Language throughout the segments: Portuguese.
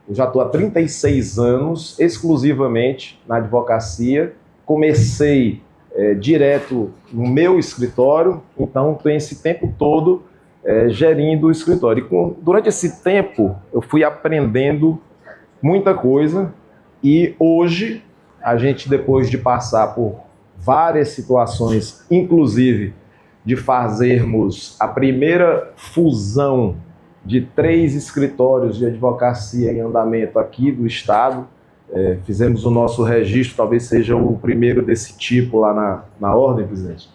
Eu já estou há 36 anos exclusivamente na advocacia. Comecei direto no meu escritório, então tenho esse tempo todo gerindo o escritório. E durante esse tempo eu fui aprendendo muita coisa e hoje a gente, depois de passar por várias situações, inclusive de fazermos a primeira fusão de 3 escritórios de advocacia em andamento aqui do estado, fizemos o nosso registro, talvez seja o primeiro desse tipo lá na ordem, presidente.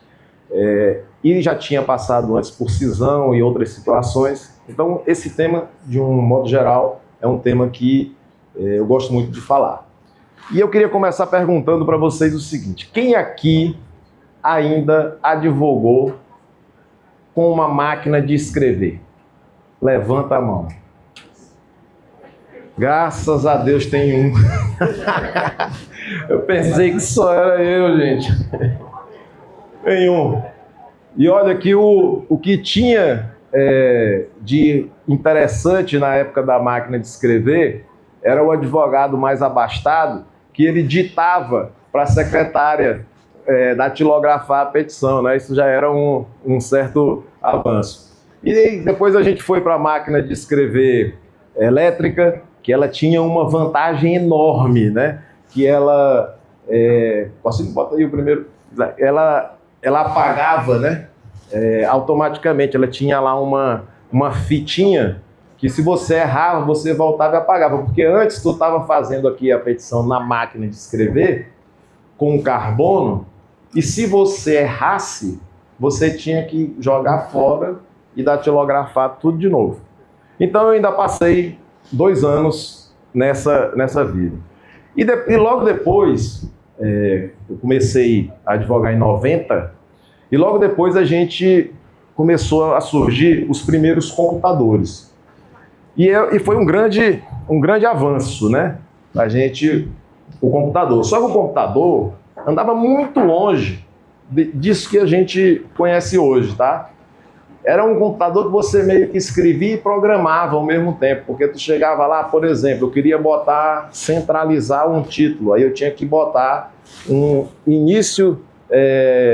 E já tinha passado antes por cisão e outras situações. Então, esse tema, de um modo geral, é um tema que eu gosto muito de falar. E eu queria começar perguntando para vocês o seguinte: quem aqui ainda advogou com uma máquina de escrever? Levanta a mão. Graças a Deus tem um. Eu pensei que só era eu, gente. Tem um. E olha que o que tinha de interessante na época da máquina de escrever era o advogado mais abastado, que ele ditava para a secretária datilografar a petição, né? Isso já era um certo avanço. E depois a gente foi para a máquina de escrever elétrica, que ela tinha uma vantagem enorme, né? Que ela... posso botar aí o primeiro? Ela apagava, né? Automaticamente. Ela tinha lá uma fitinha que, se você errava, você voltava e apagava. Porque antes tu estava fazendo aqui a petição na máquina de escrever com carbono, e se você errasse, você tinha que jogar fora e datilografar tudo de novo. Então eu ainda passei 2 anos nessa vida. E logo depois, eu comecei a advogar em 90, e logo depois a gente começou a surgir os primeiros computadores. E foi um grande avanço, né? O computador. Só que o computador andava muito longe disso que a gente conhece hoje, tá? Era um computador que você meio que escrevia e programava ao mesmo tempo, porque tu chegava lá, por exemplo, eu queria centralizar um título, aí eu tinha que botar um início,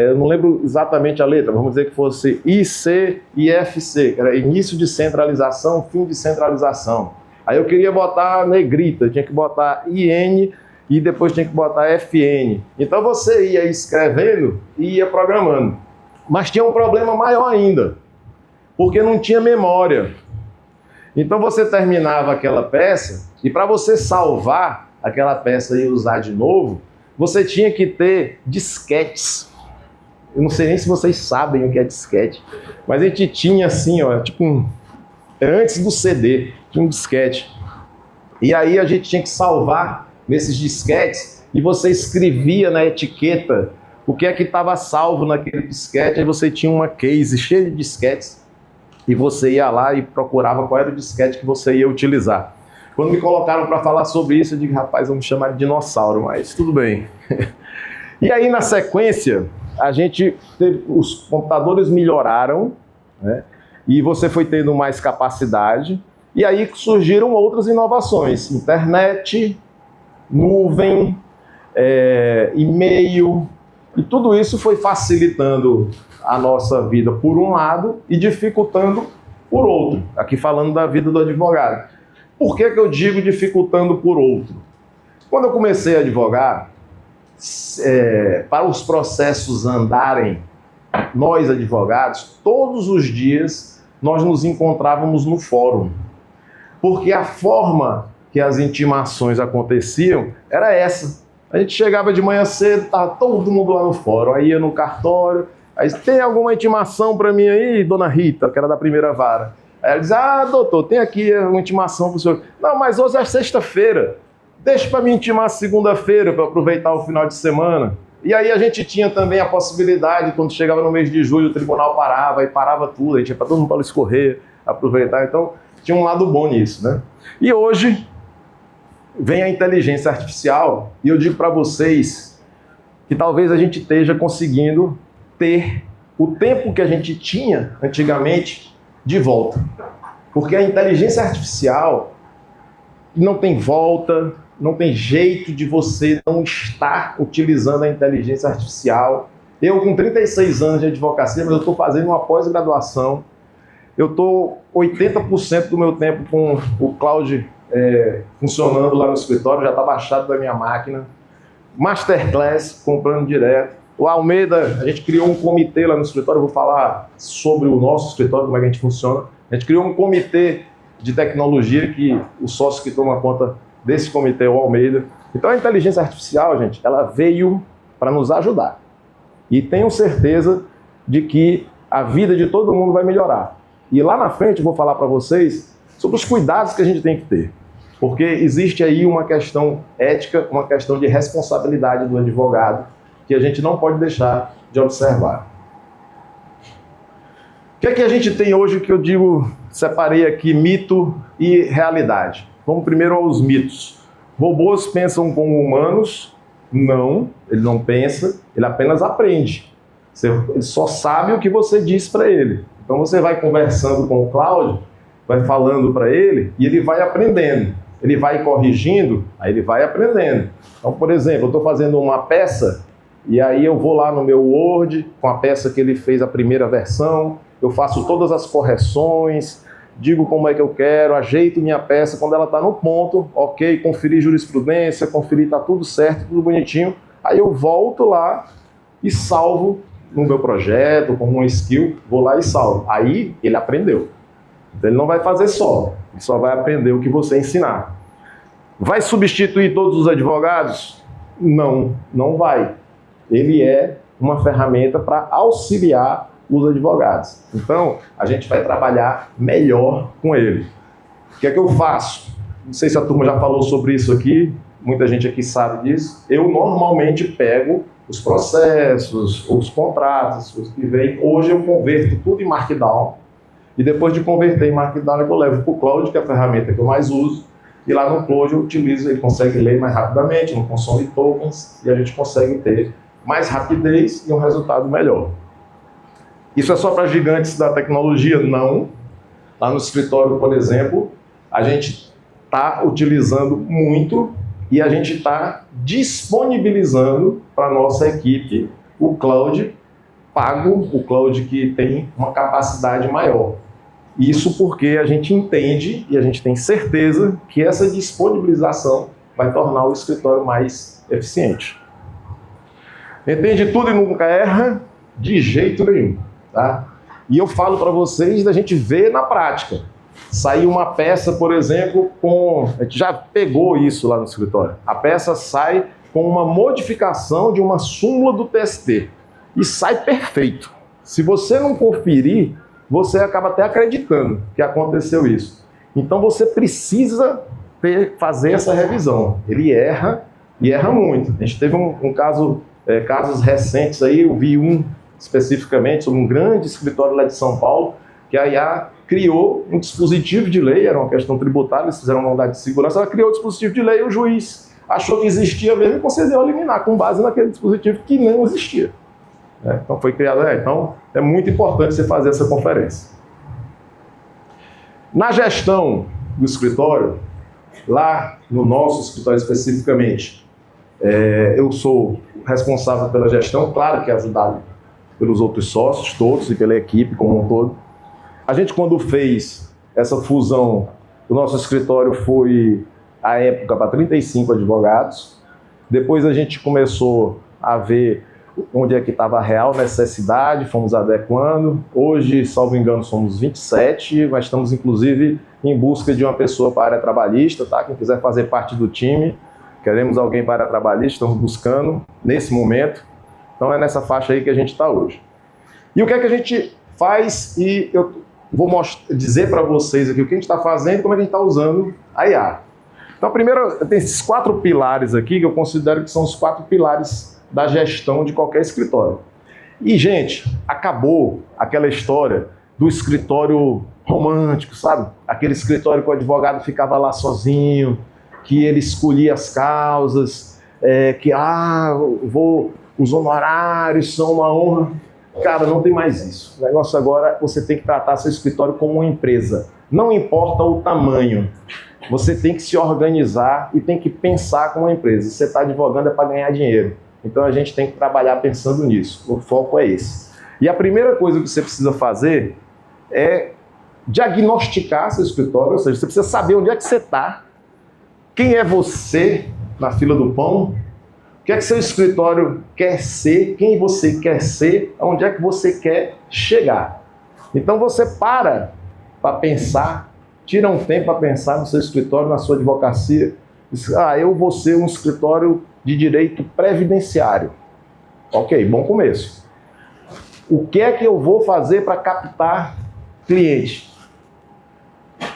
eu não lembro exatamente a letra, vamos dizer que fosse IC e FC, que era início de centralização, fim de centralização. Aí eu queria botar negrita, tinha que botar IN e depois tinha que botar FN. Então você ia escrevendo e ia programando. Mas tinha um problema maior ainda, porque não tinha memória. Então você terminava aquela peça, e para você salvar aquela peça e usar de novo, você tinha que ter disquetes. Eu não sei nem se vocês sabem o que é disquete, mas a gente tinha assim, ó, tipo antes do CD, tinha um disquete. E aí a gente tinha que salvar nesses disquetes, e você escrevia na etiqueta o que é que estava salvo naquele disquete. Aí você tinha uma case cheia de disquetes, e você ia lá e procurava qual era o disquete que você ia utilizar. Quando me colocaram para falar sobre isso, eu digo, rapaz, vamos chamar de dinossauro, mas tudo bem. E aí, na sequência, os computadores melhoraram, né? E você foi tendo mais capacidade, e aí surgiram outras inovações: internet, nuvem, e-mail, e tudo isso foi facilitando a nossa vida por um lado e dificultando por outro. Aqui falando da vida do advogado. Por que eu digo dificultando por outro? Quando eu comecei a advogar, para os processos andarem, nós advogados, todos os dias nós nos encontrávamos no fórum. Porque a forma que as intimações aconteciam era essa. A gente chegava de manhã cedo, estava todo mundo lá no fórum, aí ia no cartório, aí tem alguma intimação para mim aí, dona Rita, que era da primeira vara? Aí ela diz, doutor, tem aqui uma intimação para o senhor. Não, mas hoje é sexta-feira, deixa para me intimar segunda-feira, para aproveitar o final de semana. E aí a gente tinha também a possibilidade, quando chegava no mês de julho, o tribunal parava, e parava tudo, a gente ia para todo mundo para escorrer, aproveitar. Então tinha um lado bom nisso, né? E hoje vem a inteligência artificial, e eu digo para vocês que talvez a gente esteja conseguindo ter o tempo que a gente tinha antigamente de volta. Porque a inteligência artificial, não tem volta, não tem jeito de você não estar utilizando a inteligência artificial. Eu, com 36 anos de advocacia, mas eu estou fazendo uma pós-graduação. Eu estou 80% do meu tempo com o cloud funcionando lá no escritório, já está baixado da minha máquina. Masterclass, comprando direto. O Almeida, a gente criou um comitê lá no escritório, eu vou falar sobre o nosso escritório, como é que a gente funciona. A gente criou um comitê de tecnologia que o sócio que toma conta desse comitê é o Almeida. Então a inteligência artificial, gente, ela veio para nos ajudar. E tenho certeza de que a vida de todo mundo vai melhorar. E lá na frente eu vou falar para vocês sobre os cuidados que a gente tem que ter. Porque existe aí uma questão ética, uma questão de responsabilidade do advogado que a gente não pode deixar de observar. O que é que a gente tem hoje que eu digo, separei aqui mito e realidade. Vamos primeiro aos mitos. Robôs pensam como humanos? Não, ele não pensa, ele apenas aprende. Ele só sabe o que você diz para ele. Então você vai conversando com o Cláudio, vai falando para ele e ele vai aprendendo. Ele vai corrigindo, aí ele vai aprendendo. Então, por exemplo, eu estou fazendo uma peça e aí eu vou lá no meu Word com a peça que ele fez a primeira versão, eu faço todas as correções, digo como é que eu quero, ajeito minha peça quando ela está no ponto, ok, conferi jurisprudência, conferi está tudo certo, tudo bonitinho, aí eu volto lá e salvo no meu projeto, como um skill, vou lá e salvo. Aí ele aprendeu. Então ele não vai fazer só, ele só vai aprender o que você ensinar. Vai substituir todos os advogados? Não, não vai. Ele é uma ferramenta para auxiliar os advogados. Então, a gente vai trabalhar melhor com ele. O que é que eu faço? Não sei se a turma já falou sobre isso aqui, muita gente aqui sabe disso. Eu normalmente pego os processos, os contratos, os que vêm. Hoje eu converto tudo em Markdown. E depois de converter em Markdown, eu levo para o Cloud, que é a ferramenta que eu mais uso. E lá no Cloud eu utilizo, ele consegue ler mais rapidamente, não consome tokens, e a gente consegue ter mais rapidez e um resultado melhor. Isso é só para gigantes da tecnologia? Não. Lá no escritório, por exemplo, a gente está utilizando muito e a gente está disponibilizando para a nossa equipe o cloud pago, o cloud que tem uma capacidade maior. Isso porque a gente entende e a gente tem certeza que essa disponibilização vai tornar o escritório mais eficiente. Entende tudo e nunca erra? De jeito nenhum. Tá? E eu falo para vocês da gente ver na prática. Saiu uma peça, por exemplo, a gente já pegou isso lá no escritório. A peça sai com uma modificação de uma súmula do TST. E sai perfeito. Se você não conferir, você acaba até acreditando que aconteceu isso. Então você precisa fazer essa revisão. Ele erra e erra muito. A gente teve casos recentes aí, eu vi um especificamente sobre um grande escritório lá de São Paulo, que a IA criou um dispositivo de lei, era uma questão tributária, eles fizeram uma unidade de segurança, ela criou um dispositivo de lei e o juiz achou que existia mesmo e concedeu a liminar com base naquele dispositivo que não existia. Então foi criado, então é muito importante você fazer essa conferência. Na gestão do escritório, lá no nosso escritório especificamente, eu sou responsável pela gestão, claro que é ajudado pelos outros sócios todos e pela equipe como um todo. A gente, quando fez essa fusão, o nosso escritório foi, à época, para 35 advogados. Depois a gente começou a ver onde é que estava a real necessidade, fomos adequando. Hoje, salvo engano, somos 27, mas estamos, inclusive, em busca de uma pessoa para a área trabalhista, tá? Quem quiser fazer parte do time, queremos alguém para a área trabalhista, estamos buscando nesse momento. Então é nessa faixa aí que a gente está hoje. E o que é que a gente faz? E eu vou dizer para vocês aqui o que a gente está fazendo e como é que a gente está usando a IA. Então, primeiro, tem esses 4 pilares aqui que eu considero que são os 4 pilares da gestão de qualquer escritório. E, gente, acabou aquela história do escritório romântico, sabe? Aquele escritório que o advogado ficava lá sozinho, que ele escolhia as causas, os honorários são uma honra. Cara, não tem mais isso. O negócio agora, você tem que tratar seu escritório como uma empresa. Não importa o tamanho. você tem que se organizar e tem que pensar como uma empresa. Se você está advogando é para ganhar dinheiro. Então a gente tem que trabalhar pensando nisso. O foco é esse. E a primeira coisa que você precisa fazer é diagnosticar seu escritório, ou seja, você precisa saber onde é que você está, quem é você na fila do pão, o que é que seu escritório quer ser, quem você quer ser, onde é que você quer chegar. Então você para pensar, tira um tempo para pensar no seu escritório, na sua advocacia. Diz, eu vou ser um escritório de direito previdenciário. Ok, bom começo. O que é que eu vou fazer para captar cliente?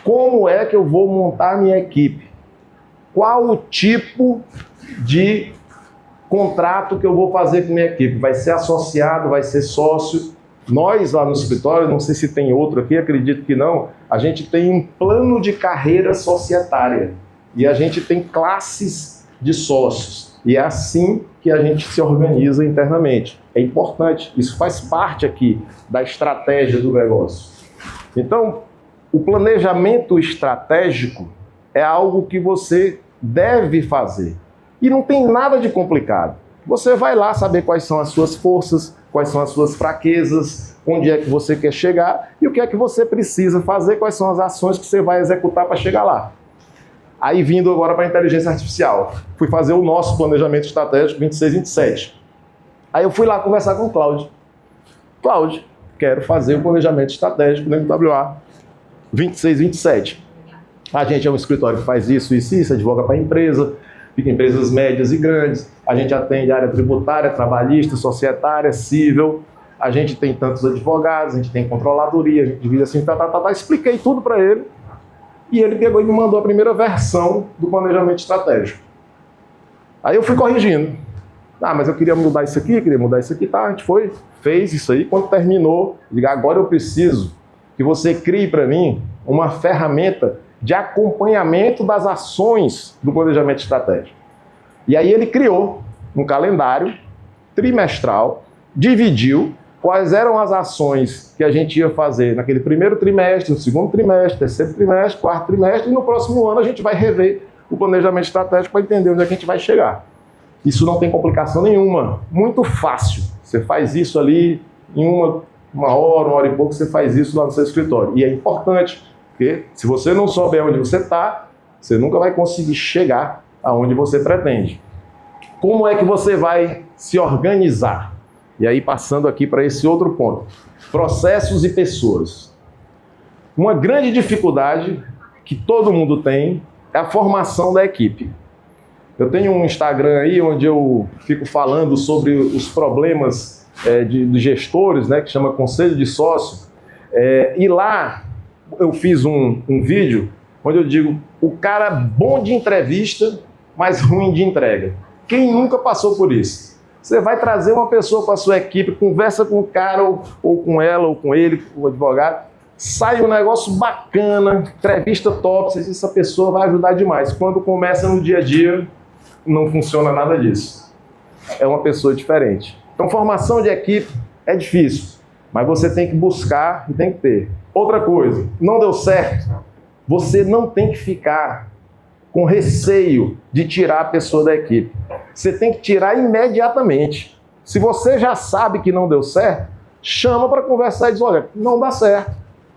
Como é que eu vou montar minha equipe? Qual o tipo de contrato que eu vou fazer com minha equipe? Vai ser associado, vai ser sócio? Nós lá no escritório, não sei se tem outro aqui, acredito que não, a gente tem um plano de carreira societária e a gente tem classes de sócios e é assim que a gente se organiza internamente. É importante, isso faz parte aqui da estratégia do negócio. Então, o planejamento estratégico é algo que você deve fazer e não tem nada de complicado. Você vai lá saber quais são as suas forças, quais são as suas fraquezas, onde é que você quer chegar e o que é que você precisa fazer, quais são as ações que você vai executar para chegar lá. Aí vindo agora para a inteligência artificial, fui fazer o nosso planejamento estratégico 26-27. Aí eu fui lá conversar com o Cláudio. Cláudio, quero fazer o planejamento estratégico dentro do WA 26-27. A gente é um escritório que faz isso, advoga para empresa, fica em empresas médias e grandes, a gente atende área tributária, trabalhista, societária, civil, a gente tem tantos advogados, a gente tem controladoria, a gente divide assim, expliquei tudo para ele, e ele pegou e me mandou a primeira versão do planejamento estratégico. Aí eu fui corrigindo. Mas eu queria mudar isso aqui, tá? A gente foi, fez isso aí, quando terminou, diga, agora eu preciso que você crie para mim uma ferramenta de acompanhamento das ações do planejamento estratégico. E aí ele criou um calendário trimestral, dividiu quais eram as ações que a gente ia fazer naquele primeiro trimestre, no segundo trimestre, terceiro trimestre, quarto trimestre, e no próximo ano a gente vai rever o planejamento estratégico para entender onde é que a gente vai chegar. Isso não tem complicação nenhuma, muito fácil. Você faz isso ali em uma hora e pouco, você faz isso lá no seu escritório. E é importante, porque se você não souber onde você está, você nunca vai conseguir chegar aonde você pretende. Como é que você vai se organizar? E aí, passando aqui para esse outro ponto. Processos e pessoas. Uma grande dificuldade que todo mundo tem é a formação da equipe. Eu tenho um Instagram aí onde eu fico falando sobre os problemas de gestores, né, que chama Conselho de Sócio. E lá eu fiz um vídeo onde eu digo, o cara bom de entrevista, mas ruim de entrega. Quem nunca passou por isso? Você vai trazer uma pessoa para a sua equipe, conversa com o cara, ou com ela, ou com ele, com o advogado, sai um negócio bacana, entrevista top, você diz, essa pessoa vai ajudar demais. Quando começa no dia a dia, não funciona nada disso. É uma pessoa diferente. Então, formação de equipe é difícil, mas você tem que buscar e tem que ter. Outra coisa, não deu certo, você não tem que ficar com receio de tirar a pessoa da equipe. Você tem que tirar imediatamente. Se você já sabe que não deu certo, chama para conversar e diz, olha, não dá certo.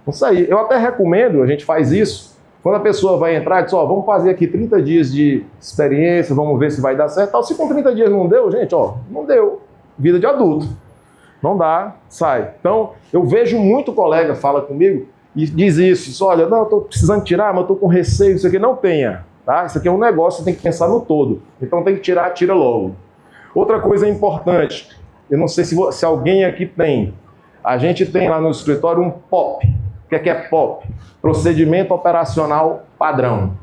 Não sei. Eu até recomendo, a gente faz isso, quando a pessoa vai entrar, diz, vamos fazer aqui 30 dias de experiência, vamos ver se vai dar certo. Se com 30 dias não deu, gente, não deu. Vida de adulto. Não dá, sai. Então, eu vejo muito colega fala comigo e diz isso, olha, não, eu estou precisando tirar, mas eu estou com receio, isso aqui não tenha. Tá? Isso aqui é um negócio, você tem que pensar no todo. Então tem que tirar, tira logo. Outra coisa importante, eu não sei se alguém aqui tem, a gente tem lá no escritório um POP. O que é POP? Procedimento Operacional Padrão.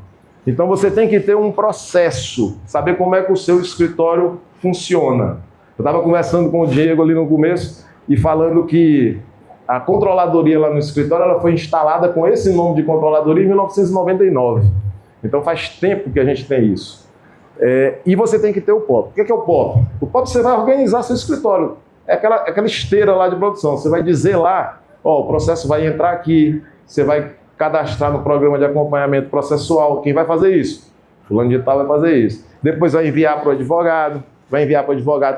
Então você tem que ter um processo, saber como é que o seu escritório funciona. Eu estava conversando com o Diego ali no começo e falando que a controladoria lá no escritório ela foi instalada com esse nome de controladoria em 1999. Então faz tempo que a gente tem isso. E você tem que ter o POP. O que é o POP? O POP você vai organizar seu escritório. É aquela esteira lá de produção. Você vai dizer lá, o processo vai entrar aqui, você vai cadastrar no programa de acompanhamento processual. Quem vai fazer isso? Fulano de tal vai fazer isso. Depois vai enviar para o advogado,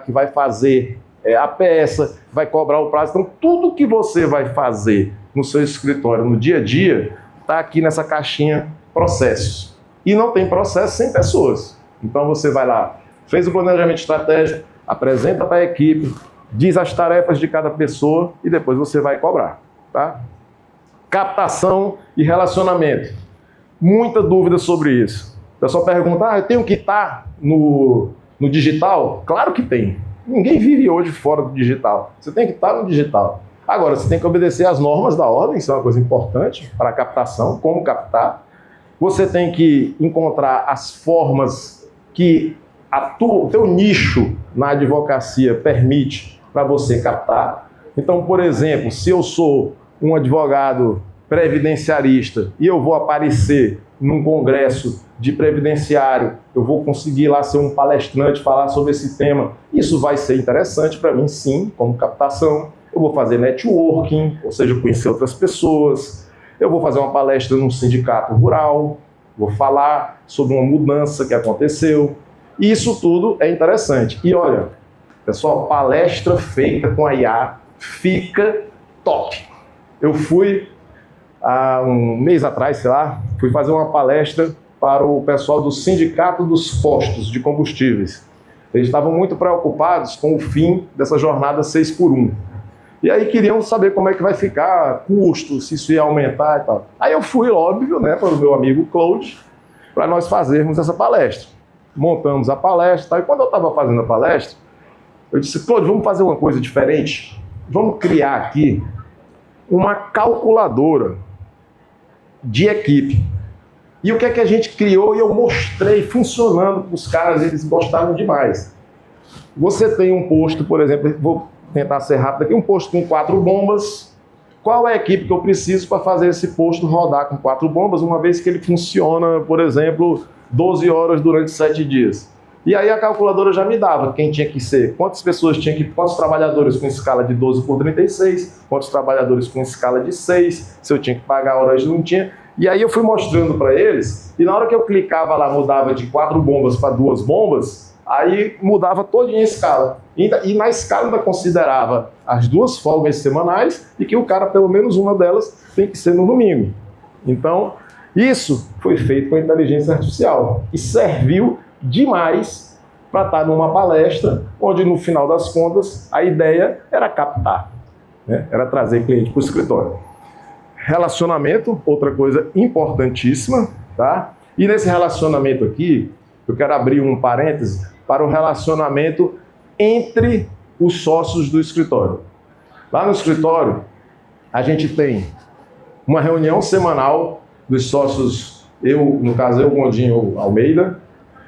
que vai fazer a peça, vai cobrar o prazo. Então, tudo que você vai fazer no seu escritório, no dia a dia, está aqui nessa caixinha processos. E não tem processo sem pessoas. Então, você vai lá, fez o planejamento estratégico, apresenta para a equipe, diz as tarefas de cada pessoa e depois você vai cobrar. Tá? Captação e relacionamento. Muita dúvida sobre isso. O pessoal pergunta, eu tenho que estar no digital? Claro que tem. Ninguém vive hoje fora do digital. Você tem que estar no digital. Agora, você tem que obedecer às normas da ordem, isso é uma coisa importante para a captação, como captar. Você tem que encontrar as formas que o teu nicho na advocacia permite para você captar. Então, por exemplo, se eu sou um advogado previdenciarista e eu vou aparecer num congresso de previdenciário, eu vou conseguir lá ser um palestrante, falar sobre esse tema, isso vai ser interessante para mim, sim, como captação. Eu vou fazer networking, ou seja, conhecer outras pessoas. Eu vou fazer uma palestra num sindicato rural, vou falar sobre uma mudança que aconteceu. Isso tudo é interessante. E olha, pessoal, palestra feita com a IA fica top. Eu fui, há um mês atrás, sei lá, fui fazer uma palestra para o pessoal do Sindicato dos Postos de Combustíveis. Eles estavam muito preocupados com o fim dessa jornada 6x1. E aí queriam saber como é que vai ficar, custo, se isso ia aumentar e tal. Aí eu fui, óbvio, né, para o meu amigo Claude, para nós fazermos essa palestra. Montamos a palestra e tal. E quando eu estava fazendo a palestra, eu disse, Claude, vamos fazer uma coisa diferente? Vamos criar aqui uma calculadora de equipe. E o que é que a gente criou e eu mostrei funcionando para os caras, eles gostaram demais. Você tem um posto, por exemplo, vou tentar ser rápido aqui, um posto com 4 bombas. Qual é a equipe que eu preciso para fazer esse posto rodar com 4 bombas, uma vez que ele funciona, por exemplo, 12 horas durante 7 dias? E aí a calculadora já me dava quem tinha que ser, quantas pessoas tinha que, quantos trabalhadores com escala de 12x36, quantos trabalhadores com escala de 6, se eu tinha que pagar horas não tinha. E aí eu fui mostrando para eles, e na hora que eu clicava lá, mudava de 4 bombas para 2 bombas, aí mudava todinha a escala. E na escala ainda considerava as 2 folgas semanais e que o cara, pelo menos uma delas, tem que ser no domingo. Então, isso foi feito com a inteligência artificial e serviu demais para estar numa palestra onde, no final das contas, a ideia era captar, né? Era trazer cliente para o escritório. Relacionamento, outra coisa importantíssima, tá? E nesse relacionamento aqui, eu quero abrir um parêntese para o relacionamento entre os sócios do escritório. Lá no escritório, a gente tem uma reunião semanal dos sócios, no caso eu, Gondinho Almeida.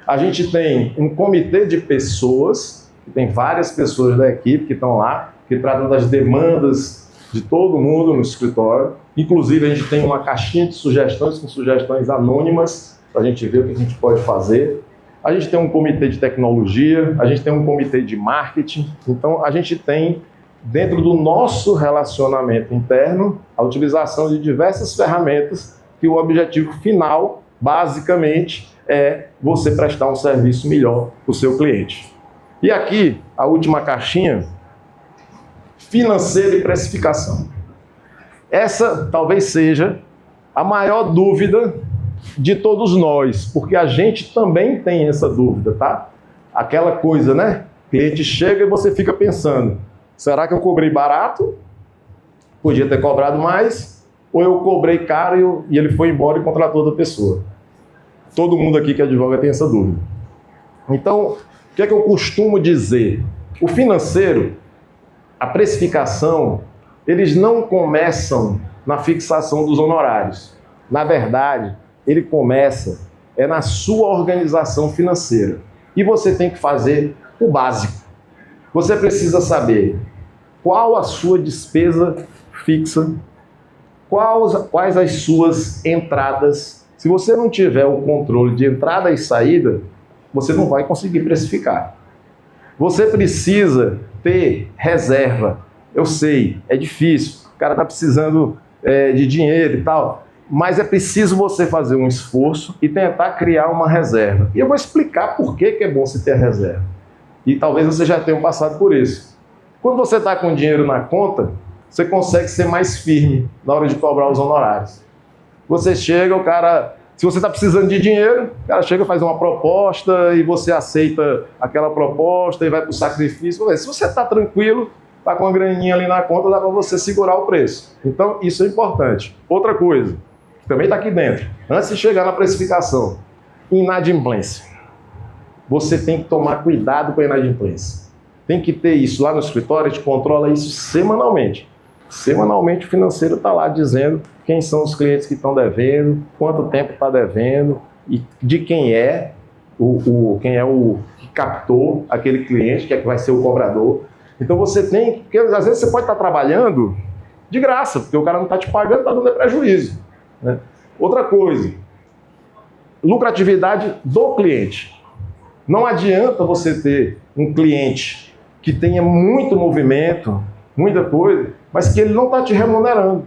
A gente tem um comitê de pessoas, tem várias pessoas da equipe que estão lá, que tratam das demandas de todo mundo no escritório. Inclusive, a gente tem uma caixinha de sugestões, com sugestões anônimas, para a gente ver o que a gente pode fazer. A gente tem um comitê de tecnologia, a gente tem um comitê de marketing. Então, a gente tem, dentro do nosso relacionamento interno, a utilização de diversas ferramentas que o objetivo final, basicamente, é você prestar um serviço melhor para o seu cliente. E aqui, a última caixinha, financeiro e precificação. Essa talvez seja a maior dúvida de todos nós, porque a gente também tem essa dúvida, tá? Aquela coisa, né? O cliente chega e você fica pensando, será que eu cobrei barato? Podia ter cobrado mais? Ou eu cobrei caro e ele foi embora e contratou outra pessoa? Todo mundo aqui que advoga tem essa dúvida. Então, o que é que eu costumo dizer? O financeiro, a precificação, eles não começam na fixação dos honorários. Na verdade, ele começa na sua organização financeira. E você tem que fazer o básico. Você precisa saber qual a sua despesa fixa, quais as suas entradas. Se você não tiver o controle de entrada e saída, você não vai conseguir precificar. Você precisa ter reserva. Eu sei, é difícil, o cara está precisando de dinheiro e tal, mas é preciso você fazer um esforço e tentar criar uma reserva. E eu vou explicar por que é bom você ter a reserva. E talvez você já tenha passado por isso. Quando você está com dinheiro na conta, você consegue ser mais firme na hora de cobrar os honorários. Você chega, o cara... Se você está precisando de dinheiro, o cara chega, faz uma proposta e você aceita aquela proposta e vai para o sacrifício. Se você está tranquilo, está com uma graninha ali na conta, dá para você segurar o preço. Então, isso é importante. Outra coisa, que também está aqui dentro. Antes de chegar na precificação, inadimplência. Você tem que tomar cuidado com a inadimplência. Tem que ter isso lá no escritório, a gente controla isso semanalmente. Semanalmente o financeiro está lá dizendo quem são os clientes que estão devendo, quanto tempo está devendo e de quem é quem é o que captou aquele cliente, que é que vai ser o cobrador. Então você tem, porque às vezes você pode estar trabalhando de graça, porque o cara não está te pagando, está dando prejuízo, né? Outra coisa, lucratividade do cliente. Não adianta você ter um cliente que tenha muito movimento, muita coisa, mas que ele não está te remunerando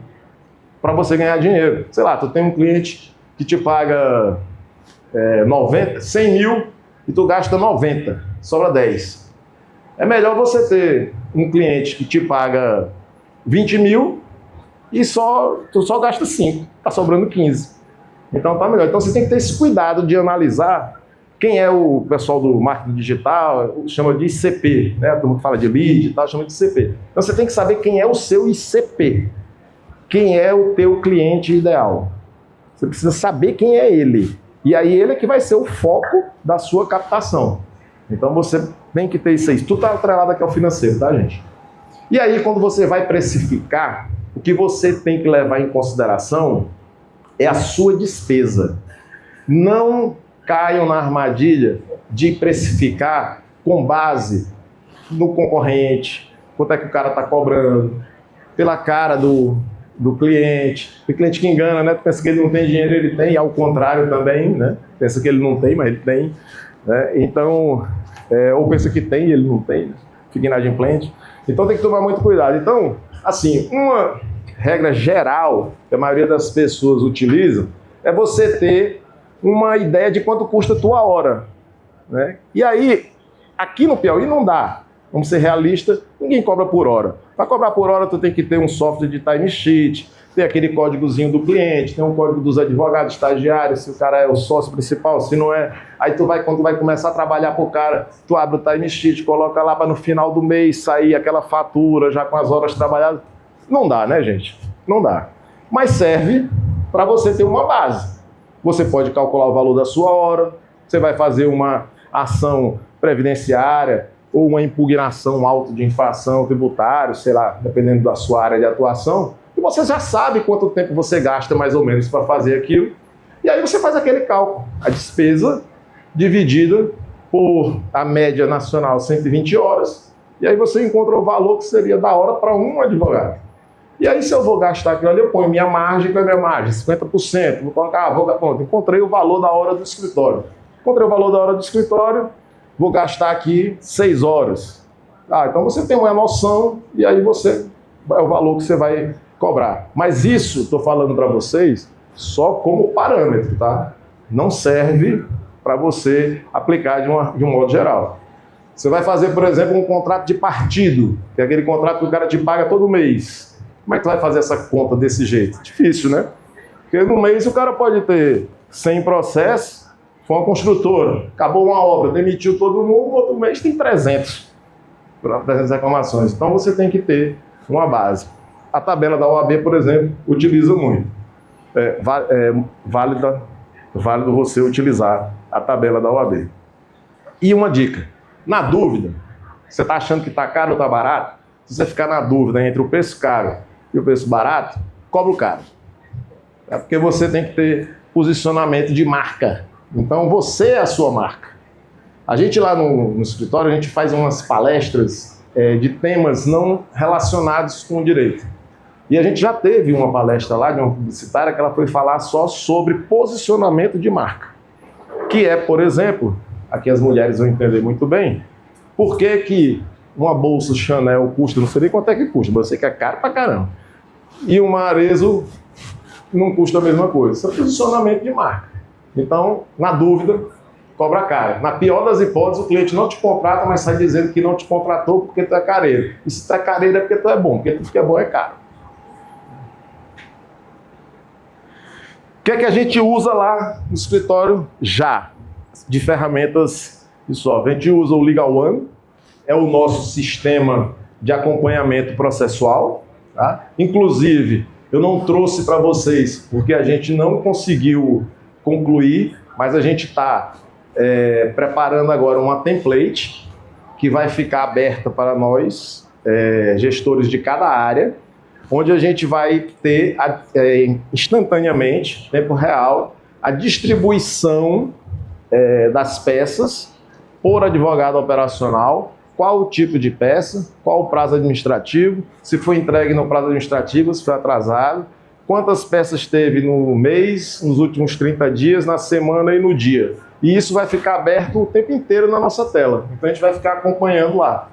para você ganhar dinheiro. Sei lá, tu tem um cliente que te paga 100 mil e tu gasta 90, sobra 10. É melhor você ter um cliente que te paga 20 mil e tu só gasta 5, está sobrando 15. Então tá melhor. Então você tem que ter esse cuidado de analisar quem é o pessoal do marketing digital, chama de ICP, né? Todo mundo fala de lead e tal, chama de ICP. Então você tem que saber quem é o seu ICP. Quem é o teu cliente ideal. Você precisa saber quem é ele. E aí ele é que vai ser o foco da sua captação. Então você tem que ter isso aí. Tudo está atrelado aqui ao financeiro, tá, gente? E aí quando você vai precificar, o que você tem que levar em consideração é a sua despesa. Não caiam na armadilha de precificar com base no concorrente, quanto é que o cara está cobrando, pela cara do cliente. Tem cliente que engana, né? Pensa que ele não tem dinheiro, ele tem, e ao contrário também, né? Pensa que ele não tem, mas ele tem, né? Então, ou pensa que tem e ele não tem, né? Fica inadimplente. Então tem que tomar muito cuidado. Então, assim, uma regra geral que a maioria das pessoas utilizam é você ter uma ideia de quanto custa a tua hora, né? E aí, aqui no Piauí não dá. Vamos ser realistas, ninguém cobra por hora. Para cobrar por hora, tu tem que ter um software de timesheet, tem aquele códigozinho do cliente, tem um código dos advogados, estagiários, se o cara é o sócio principal, se não é. Aí quando tu vai começar a trabalhar pro cara, tu abre o timesheet, coloca lá para no final do mês sair aquela fatura já com as horas trabalhadas. Não dá, né, gente? Não dá. Mas serve para você ter uma base. Você pode calcular o valor da sua hora, você vai fazer uma ação previdenciária ou uma impugnação auto de infração tributária, sei lá, dependendo da sua área de atuação, e você já sabe quanto tempo você gasta mais ou menos para fazer aquilo, e aí você faz aquele cálculo, a despesa dividida por a média nacional 120 horas, e aí você encontra o valor que seria da hora para um advogado. E aí se eu vou gastar aquilo ali, eu ponho minha margem, qual é a minha margem? 50%, vou colocar, pronto, encontrei o valor da hora do escritório. Encontrei o valor da hora do escritório, vou gastar aqui 6 horas. Então você tem uma noção e aí é o valor que você vai cobrar. Mas isso, estou falando para vocês, só como parâmetro, tá? Não serve para você aplicar de um modo geral. Você vai fazer, por exemplo, um contrato de partido, que é aquele contrato que o cara te paga todo mês. Como é que tu vai fazer essa conta desse jeito? Difícil, né? Porque no mês o cara pode ter 100 processos, foi uma construtora, acabou uma obra, demitiu todo mundo, outro mês tem 300 reclamações. Então você tem que ter uma base. A tabela da OAB, por exemplo, utiliza muito. Válido você utilizar a tabela da OAB. E uma dica, na dúvida, você está achando que está caro ou está barato? Se você ficar na dúvida entre o preço caro e o preço barato, cobra o caro. É porque você tem que ter posicionamento de marca. Então você é a sua marca. A gente lá no escritório, a gente faz umas palestras de temas não relacionados com o direito. E a gente já teve uma palestra lá de uma publicitária que ela foi falar só sobre posicionamento de marca. Que é, por exemplo, aqui as mulheres vão entender muito bem, por que uma bolsa Chanel custa, não sei nem quanto é que custa, mas eu sei que é caro pra caramba. E uma Arezzo não custa a mesma coisa. Isso é posicionamento de marca. Então, na dúvida, cobra caro. Na pior das hipóteses, o cliente não te contrata, mas sai dizendo que não te contratou porque tu é careiro. E se tu é careiro é porque tu é bom, porque tudo que é bom é caro. O que é que a gente usa lá no escritório já? De ferramentas de software. A gente usa o Legal One, é o nosso sistema de acompanhamento processual. Tá? Inclusive, eu não trouxe para vocês porque a gente não conseguiu concluir, mas a gente está preparando agora uma template que vai ficar aberta para nós, gestores de cada área, onde a gente vai ter instantaneamente, em tempo real, a distribuição das peças por advogado operacional, qual o tipo de peça, qual o prazo administrativo, se foi entregue no prazo administrativo, se foi atrasado, quantas peças teve no mês, nos últimos 30 dias, na semana e no dia. E isso vai ficar aberto o tempo inteiro na nossa tela. Então a gente vai ficar acompanhando lá.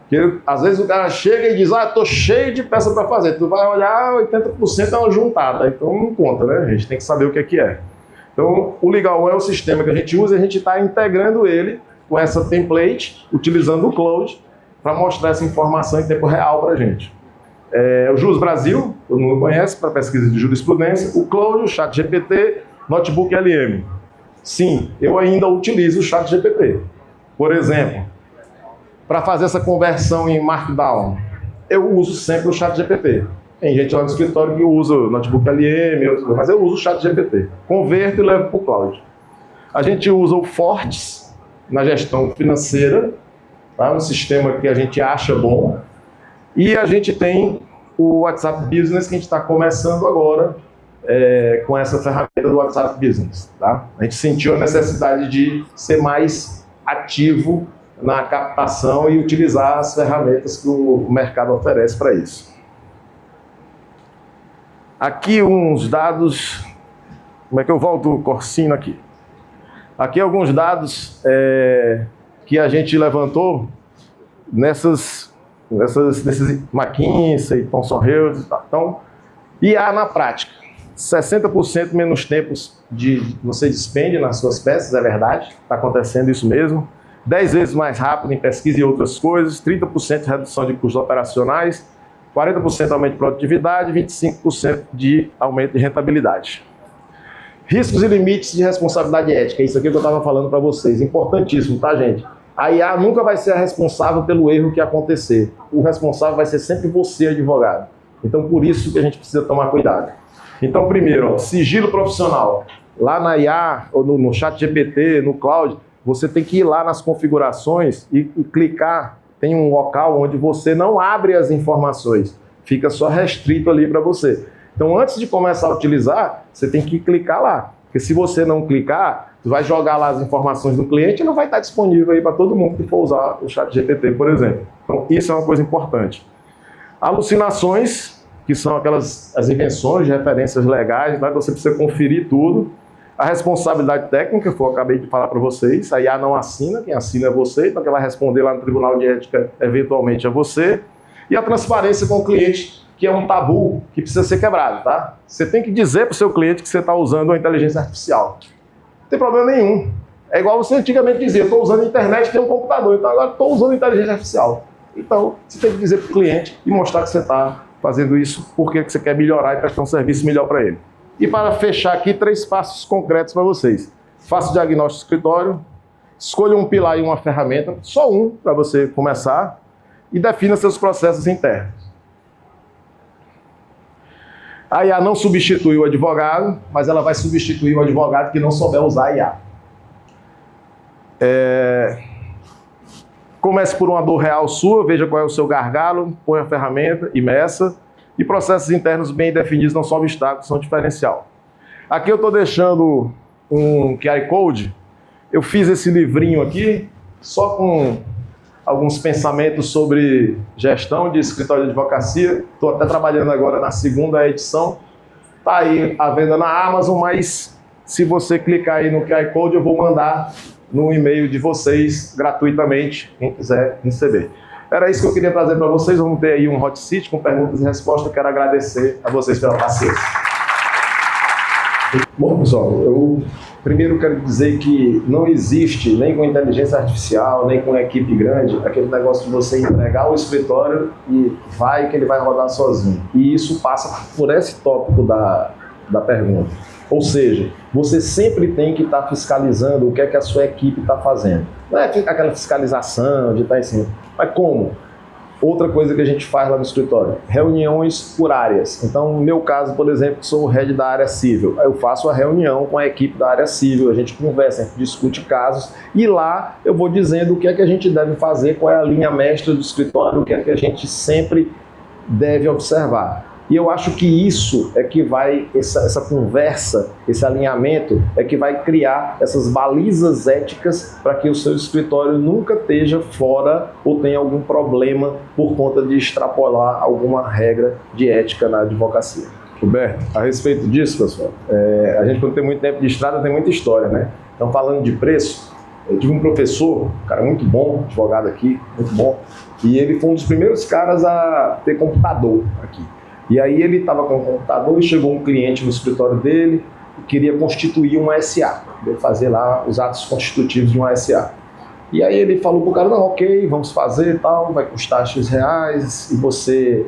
Porque, às vezes o cara chega e diz, estou cheio de peça para fazer. Tu vai olhar, 80% é uma juntada. Então não conta, né? A gente tem que saber o que é. Então o Legal One é o sistema que a gente usa e a gente está integrando ele com essa template, utilizando o Cloud, para mostrar essa informação em tempo real para a gente. O Jus Brasil, todo mundo conhece, para pesquisa de jurisprudência, o Cloud, o ChatGPT, Notebook LM. Sim, eu ainda utilizo o ChatGPT. Por exemplo, para fazer essa conversão em Markdown, eu uso sempre o ChatGPT. Tem gente lá no escritório que usa o Notebook LM, mas eu uso o ChatGPT. Converto e levo para o Cloud. A gente usa o Fortes na gestão financeira, tá? Um sistema que a gente acha bom. E a gente tem o WhatsApp Business, que a gente está começando agora com essa ferramenta do WhatsApp Business. Tá? A gente sentiu a necessidade de ser mais ativo na captação e utilizar as ferramentas que o mercado oferece para isso. Aqui uns dados, como é que eu volto o Corsino aqui? Aqui alguns dados que a gente levantou nesses McKinsey, Thomson Reuters e tal. Então, IA na prática, 60% menos tempo você despende nas suas peças, é verdade, está acontecendo isso mesmo. 10 vezes mais rápido em pesquisa e outras coisas, 30% de redução de custos operacionais, 40% de aumento de produtividade, 25% de aumento de rentabilidade. Riscos e limites de responsabilidade ética, isso aqui que eu estava falando para vocês, importantíssimo, tá, gente? A IA nunca vai ser a responsável pelo erro que acontecer. O responsável vai ser sempre você, advogado. Então, por isso que a gente precisa tomar cuidado. Então, primeiro, sigilo profissional. Lá na IA, ou no ChatGPT, no Cloud, você tem que ir lá nas configurações e clicar. Tem um local onde você não abre as informações. Fica só restrito ali para você. Então, antes de começar a utilizar, você tem que clicar lá. Porque se você não clicar, você vai jogar lá as informações do cliente e não vai estar disponível aí para todo mundo que for usar o ChatGPT, por exemplo. Então, isso é uma coisa importante. Alucinações, que são as invenções de referências legais, né? Você precisa conferir tudo. A responsabilidade técnica, que eu acabei de falar para vocês, a IA não assina, quem assina é você, então quem vai responder lá no Tribunal de Ética, eventualmente, é você. E a transparência com o cliente, que é um tabu que precisa ser quebrado, tá? Você tem que dizer para o seu cliente que você está usando a inteligência artificial. Não tem problema nenhum. É igual você antigamente dizia, estou usando a internet, tem um computador, então agora estou usando a inteligência artificial. Então, você tem que dizer para o cliente e mostrar que você está fazendo isso porque você quer melhorar e prestar um serviço melhor para ele. E para fechar aqui, 3 passos concretos para vocês. Faça o diagnóstico do escritório, escolha um pilar e uma ferramenta, só um para você começar, e defina seus processos internos. A IA não substitui o advogado, mas ela vai substituir o advogado que não souber usar a IA. Comece por uma dor real sua, veja qual é o seu gargalo, põe a ferramenta e meça. E processos internos bem definidos não são obstáculos, são diferencial. Aqui eu estou deixando um QR Code. Eu fiz esse livrinho aqui, só com alguns pensamentos sobre gestão de escritório de advocacia. Estou até trabalhando agora na 2ª edição. Está aí à venda na Amazon, mas se você clicar aí no QR Code, eu vou mandar no e-mail de vocês gratuitamente, quem quiser receber. Era isso que eu queria trazer para vocês. Vamos ter aí um hot seat com perguntas e respostas. Eu quero agradecer a vocês pela paciência. Bom, pessoal, eu primeiro quero dizer que não existe, nem com inteligência artificial, nem com equipe grande, aquele negócio de você entregar o escritório e vai que ele vai rodar sozinho. E isso passa por esse tópico da pergunta. Ou seja, você sempre tem que estar fiscalizando o que é que a sua equipe está fazendo. Não é aquela fiscalização de estar em cima. Mas como? Outra coisa que a gente faz lá no escritório, reuniões por áreas. Então, no meu caso, por exemplo, sou o head da área civil. Eu faço a reunião com a equipe da área civil, a gente conversa, a gente discute casos e lá eu vou dizendo o que é que a gente deve fazer, qual é a linha mestra do escritório, o que é que a gente sempre deve observar. E eu acho que isso é que vai, essa conversa, esse alinhamento, é que vai criar essas balizas éticas para que o seu escritório nunca esteja fora ou tenha algum problema por conta de extrapolar alguma regra de ética na advocacia. Roberto, a respeito disso, pessoal, a gente quando tem muito tempo de estrada tem muita história, né? Então, falando de preço, eu tive um professor, um cara muito bom, advogado aqui, muito bom, e ele foi um dos primeiros caras a ter computador aqui. E aí ele estava com o computador e chegou um cliente no escritório dele e queria constituir uma SA, fazer lá os atos constitutivos de uma SA. E aí ele falou pro cara, não, ok, vamos fazer e tal, vai custar X reais e você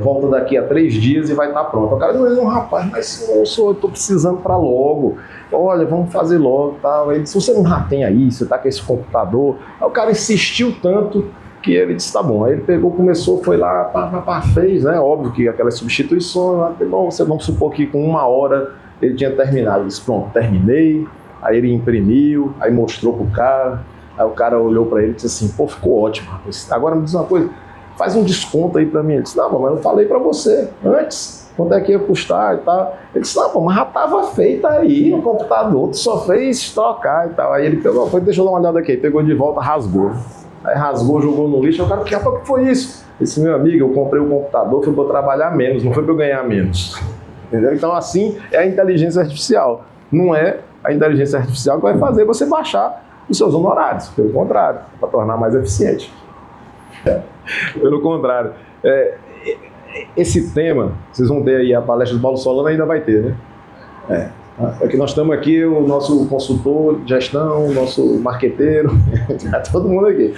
volta daqui a 3 dias e vai estar pronto. O cara, não, rapaz, mas eu estou precisando para logo, olha, vamos fazer logo e tal. Ele disse, você não já tem aí, você está com esse computador. Aí o cara insistiu tanto que ele disse, tá bom. Aí ele pegou, começou, foi lá, fez, né? Óbvio que aquelas substituições, bom, vamos supor que com 1 hora ele tinha terminado. Ele disse, pronto, terminei. Aí ele imprimiu, aí mostrou pro cara. Aí o cara olhou para ele e disse assim, pô, ficou ótimo. Agora me diz uma coisa, faz um desconto aí para mim. Ele disse, não, mas eu falei para você antes, quanto é que ia custar e tal. Ele disse, não, mas já estava feita aí no computador, tu só fez trocar e tal. Aí ele pegou, deixa eu dar uma olhada aqui, pegou de volta, rasgou. Aí rasgou, jogou no lixo, o cara, que foi isso? Esse meu amigo, eu comprei o computador, foi para eu trabalhar menos, não foi para eu ganhar menos. Entendeu? Então assim é a inteligência artificial. Não é a inteligência artificial que vai fazer você baixar os seus honorários, pelo contrário, para tornar mais eficiente. Pelo contrário. Esse tema, vocês vão ter aí a palestra do Paulo Solano, ainda vai ter, né? É que nós estamos aqui, o nosso consultor de gestão, o nosso marqueteiro, todo mundo aqui.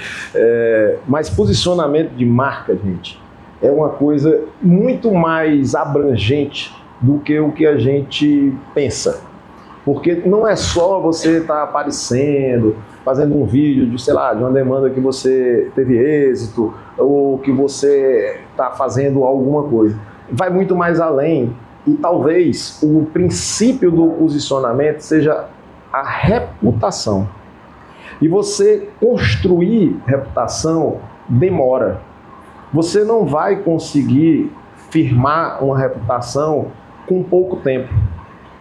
Mas posicionamento de marca, gente, é uma coisa muito mais abrangente do que o que a gente pensa. Porque não é só você estar aparecendo, fazendo um vídeo de, sei lá, de uma demanda que você teve êxito, ou que você está fazendo alguma coisa. Vai muito mais além. E talvez o princípio do posicionamento seja a reputação. E você construir reputação demora. Você não vai conseguir firmar uma reputação com pouco tempo.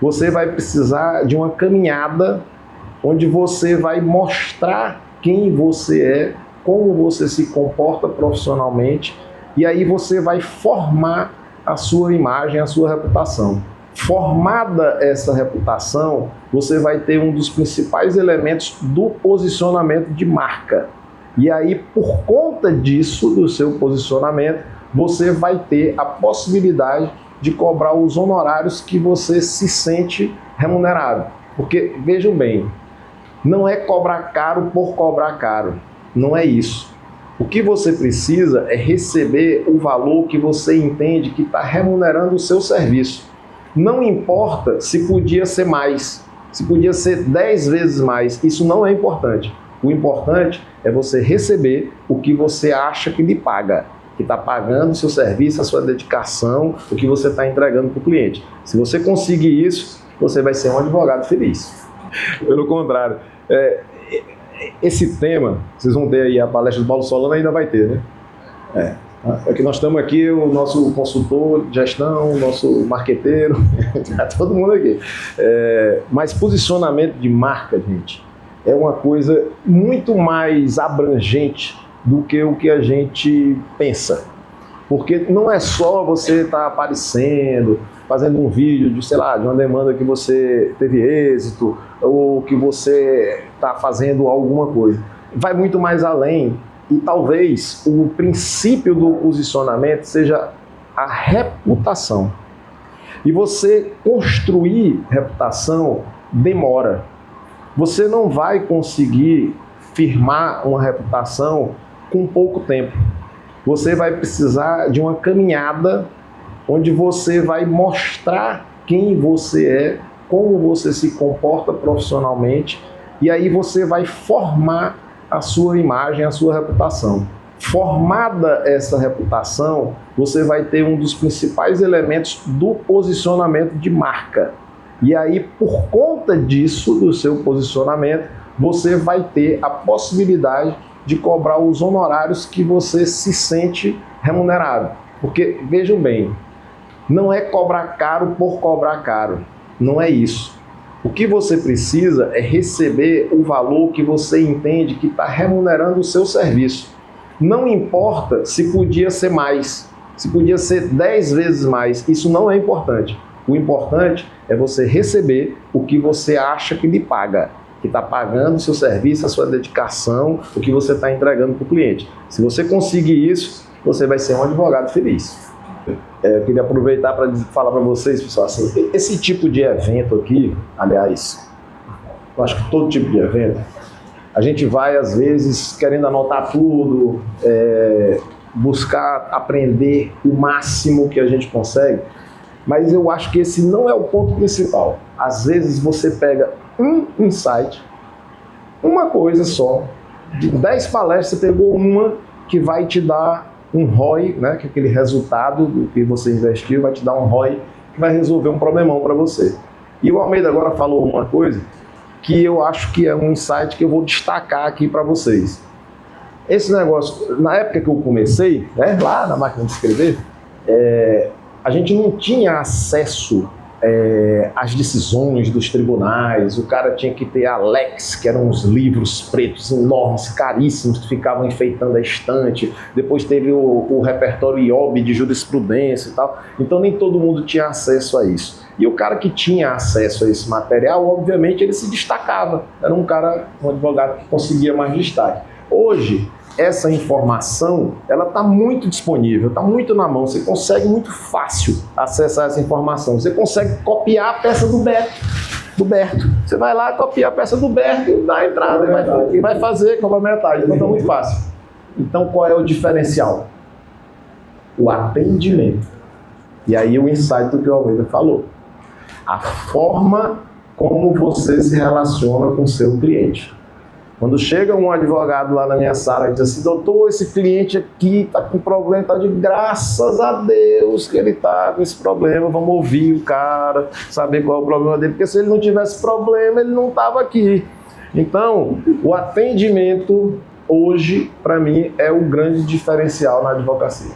Você vai precisar de uma caminhada onde você vai mostrar quem você é, como você se comporta profissionalmente, e aí você vai formar a sua imagem, a sua reputação. Formada essa reputação, você vai ter um dos principais elementos do posicionamento de marca. E aí, por conta disso, do seu posicionamento, você vai ter a possibilidade de cobrar os honorários que você se sente remunerado. Porque, vejam bem, não é cobrar caro por cobrar caro. Não é isso. O que você precisa é receber o valor que você entende que está remunerando o seu serviço. Não importa se podia ser mais, se podia ser 10 vezes mais, isso não é importante. O importante é você receber o que você acha que lhe paga, que está pagando o seu serviço, a sua dedicação, o que você está entregando para o cliente. Se você conseguir isso, você vai ser um advogado feliz. Pelo contrário, esse tema, vocês vão ter aí a palestra do Paulo Solano, ainda vai ter, né? É que nós estamos aqui, o nosso consultor de gestão, o nosso marqueteiro, todo mundo aqui. Mas posicionamento de marca, gente, é uma coisa muito mais abrangente do que o que a gente pensa. Porque não é só você estar aparecendo, fazendo um vídeo de, sei lá, de uma demanda que você teve êxito, ou que você está fazendo alguma coisa. Vai muito mais além. E talvez o princípio do posicionamento seja a reputação. E você construir reputação demora. Você não vai conseguir firmar uma reputação com pouco tempo. Você vai precisar de uma caminhada onde você vai mostrar quem você é, como você se comporta profissionalmente, e aí você vai formar a sua imagem, a sua reputação. Formada essa reputação, você vai ter um dos principais elementos do posicionamento de marca. E aí, por conta disso, do seu posicionamento, você vai ter a possibilidade de cobrar os honorários que você se sente remunerado. Porque, vejam bem, não é cobrar caro por cobrar caro. Não é isso. O que você precisa é receber o valor que você entende que está remunerando o seu serviço. Não importa se podia ser mais, se podia ser 10 vezes mais, isso não é importante. O importante é você receber o que você acha que lhe paga, que está pagando o seu serviço, a sua dedicação, o que você está entregando para o cliente. Se você conseguir isso, você vai ser um advogado feliz. Eu queria aproveitar para falar para vocês, pessoal, assim, esse tipo de evento aqui, aliás, eu acho que todo tipo de evento, a gente vai, às vezes, querendo anotar tudo, buscar aprender o máximo que a gente consegue, mas eu acho que esse não é o ponto principal. Às vezes você pega um insight, uma coisa só, de 10 palestras você pegou uma que vai te dar um ROI, né, que é aquele resultado do que você investiu, vai te dar um ROI que vai resolver um problemão para você. E o Almeida agora falou uma coisa que eu acho que é um insight que eu vou destacar aqui para vocês. Esse negócio, na época que eu comecei, né, lá na máquina de escrever, a gente não tinha acesso às decisões dos tribunais. O cara tinha que ter a Lex, que eram uns livros pretos enormes, caríssimos, que ficavam enfeitando a estante. Depois teve o repertório IOB de jurisprudência e tal. Então nem todo mundo tinha acesso a isso. E o cara que tinha acesso a esse material, obviamente, ele se destacava. Era um advogado que conseguia mais destaque. Hoje, essa informação, ela está muito disponível, está muito na mão. Você consegue muito fácil acessar essa informação. Você consegue copiar a peça do Berto. Você vai lá, copia a peça do Berto, dá a entrada e vai fazer, cobra metade. Então está muito fácil. Então qual é o diferencial? O atendimento. E aí o insight do que o Almeida falou. A forma como você se relaciona com o seu cliente. Quando chega um advogado lá na minha sala e diz assim, doutor, esse cliente aqui está com problema, está de graças a Deus que ele está com esse problema, vamos ouvir o cara, saber qual é o problema dele, porque se ele não tivesse problema, ele não estava aqui. Então, o atendimento hoje, para mim, é o grande diferencial na advocacia.